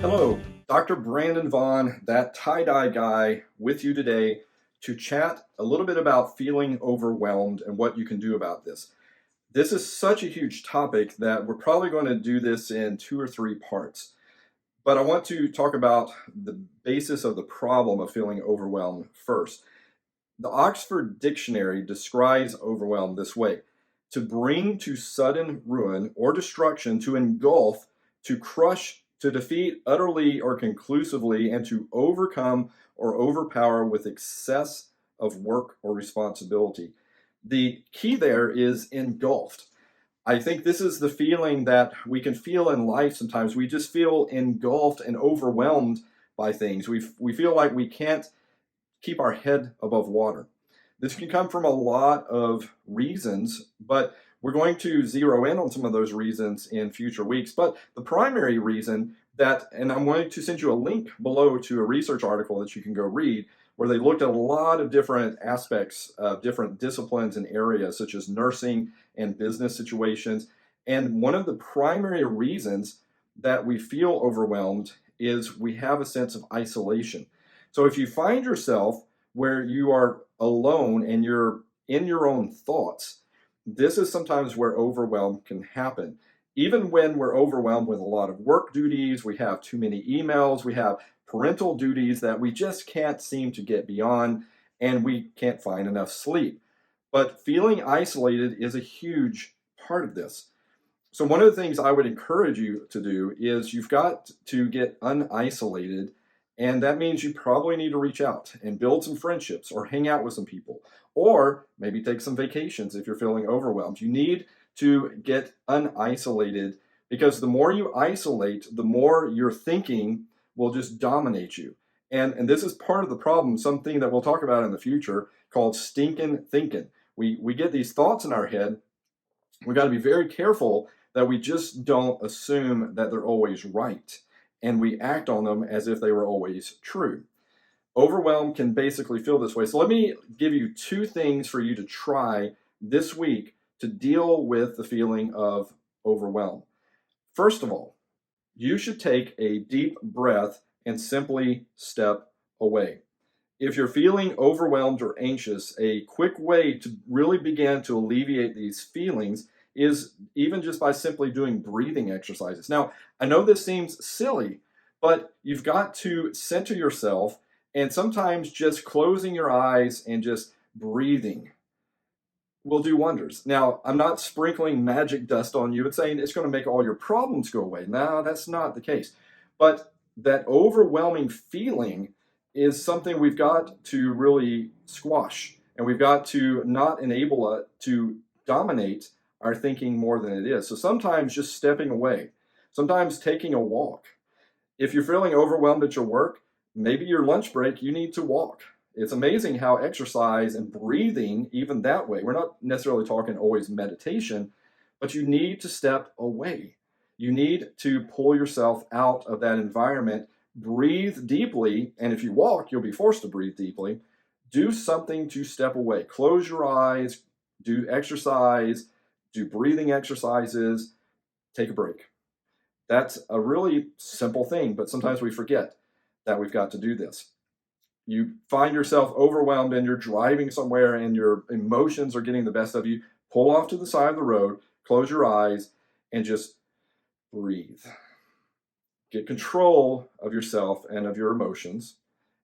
Hello, Dr. Brandon Vaughn, that tie-dye guy, with you today to chat a little bit about feeling overwhelmed and what you can do about this. This is such a huge topic that we're probably going to do this in 2 or 3 parts. But I want to talk about the basis of the problem of feeling overwhelmed first. The Oxford Dictionary describes overwhelm this way: to bring to sudden ruin or destruction, to engulf, to crush, to defeat utterly or conclusively, and to overcome or overpower with excess of work or responsibility. The key there is engulfed. I think this is the feeling that we can feel in life sometimes. We just feel engulfed and overwhelmed by things. We feel like we can't keep our head above water. This can come from a lot of reasons, but we're going to zero in on some of those reasons in future weeks. But the primary reason that, and I'm going to send you a link below to a research article that you can go read, where they looked at a lot of different aspects of different disciplines and areas, such as nursing and business situations. And one of the primary reasons that we feel overwhelmed is we have a sense of isolation. So if you find yourself where you are alone and you're in your own thoughts, this is sometimes where overwhelm can happen. Even when we're overwhelmed with a lot of work duties, we have too many emails, we have parental duties that we just can't seem to get beyond, and we can't find enough sleep. But feeling isolated is a huge part of this. So one of the things I would encourage you to do is you've got to get unisolated, and that means you probably need to reach out and build some friendships or hang out with some people, or maybe take some vacations if you're feeling overwhelmed. You need to get unisolated, because the more you isolate, the more your thinking will just dominate you. And this is part of the problem, something that we'll talk about in the future, called stinking thinking. We get these thoughts in our head. We got to be very careful that we just don't assume that they're always right, and we act on them as if they were always true. Overwhelm can basically feel this way. So let me give you 2 things for you to try this week to deal with the feeling of overwhelm. First of all, you should take a deep breath and simply step away. If you're feeling overwhelmed or anxious, a quick way to really begin to alleviate these feelings is even just by simply doing breathing exercises. Now, I know this seems silly, but you've got to center yourself, and sometimes just closing your eyes and just breathing will do wonders. Now, I'm not sprinkling magic dust on you and saying it's going to make all your problems go away. No, that's not the case. But that overwhelming feeling is something we've got to really squash, and we've got to not enable it to dominate our thinking more than it is. So sometimes just stepping away, sometimes taking a walk. If you're feeling overwhelmed at your work, maybe your lunch break, you need to walk. It's amazing how exercise and breathing, even that way, we're not necessarily talking always meditation, but you need to step away. You need to pull yourself out of that environment, breathe deeply, and if you walk, you'll be forced to breathe deeply. Do something to step away. Close your eyes, do exercise, do breathing exercises, take a break. That's a really simple thing, but sometimes we forget that we've got to do this. You find yourself overwhelmed and you're driving somewhere and your emotions are getting the best of you, pull off to the side of the road, close your eyes, and just breathe. Get control of yourself and of your emotions,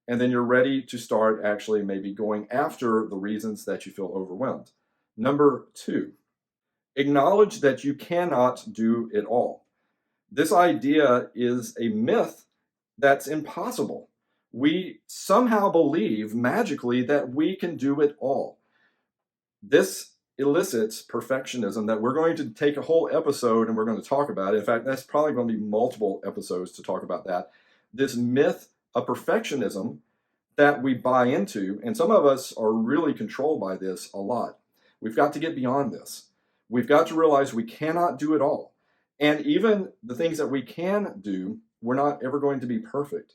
and then you're ready to start actually maybe going after the reasons that you feel overwhelmed. Number 2, acknowledge that you cannot do it all. This idea is a myth that's impossible. We somehow believe magically that we can do it all. This elicits perfectionism that we're going to take a whole episode and we're going to talk about. In fact, that's probably going to be multiple episodes to talk about that. This myth of perfectionism that we buy into, and some of us are really controlled by this a lot. We've got to get beyond this. We've got to realize we cannot do it all. And even the things that we can do, we're not ever going to be perfect.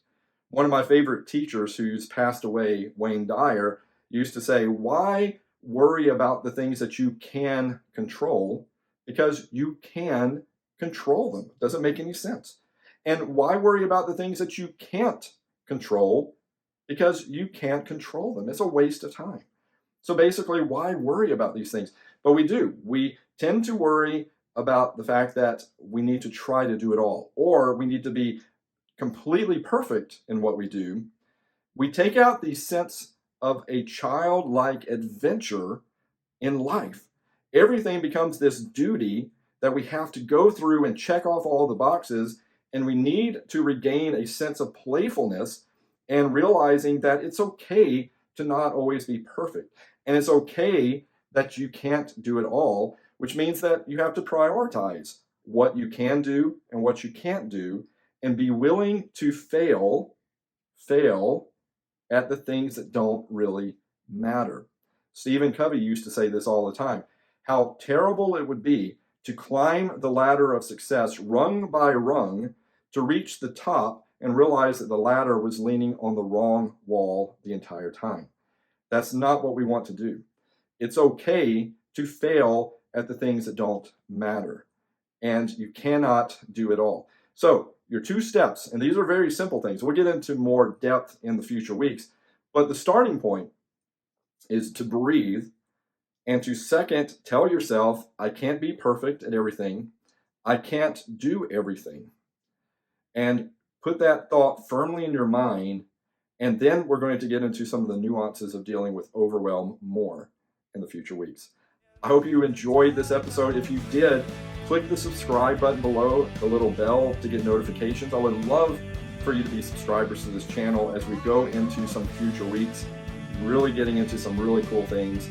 One of my favorite teachers who's passed away, Wayne Dyer, used to say, why worry about the things that you can control because you can control them. Doesn't make any sense. And why worry about the things that you can't control? Because you can't control them. It's a waste of time. So basically, why worry about these things? But we do. We tend to worry about the fact that we need to try to do it all, or we need to be completely perfect in what we do. We take out the sense of a childlike adventure in life. Everything becomes this duty that we have to go through and check off all the boxes, and we need to regain a sense of playfulness and realizing that it's okay to not always be perfect. And it's okay that you can't do it all, which means that you have to prioritize what you can do and what you can't do, and be willing to fail at the things that don't really matter. Stephen Covey used to say this all the time, how terrible it would be to climb the ladder of success rung by rung to reach the top and realize that the ladder was leaning on the wrong wall the entire time. That's not what we want to do. It's okay to fail at the things that don't matter, and you cannot do it all. So your 2 steps, and these are very simple things. We'll get into more depth in the future weeks, but the starting point is to breathe and to second, tell yourself, I can't be perfect at everything. I can't do everything. And put that thought firmly in your mind, and then we're going to get into some of the nuances of dealing with overwhelm more in the future weeks. I hope you enjoyed this episode. If you did, click the subscribe button below, the little bell to get notifications. I would love for you to be subscribers to this channel as we go into some future weeks, really getting into some really cool things,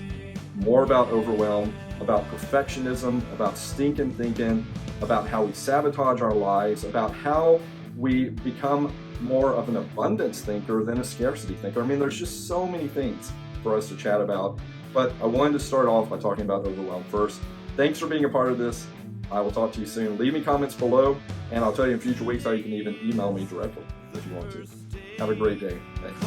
more about overwhelm, about perfectionism, about stinking thinking, about how we sabotage our lives, about how we become more of an abundance thinker than a scarcity thinker. I mean, there's just so many things for us to chat about, but I wanted to start off by talking about overwhelm first. Thanks for being a part of this. I will talk to you soon. Leave me comments below, and I'll tell you in future weeks how you can even email me directly if you want to. Have a great day. Thanks.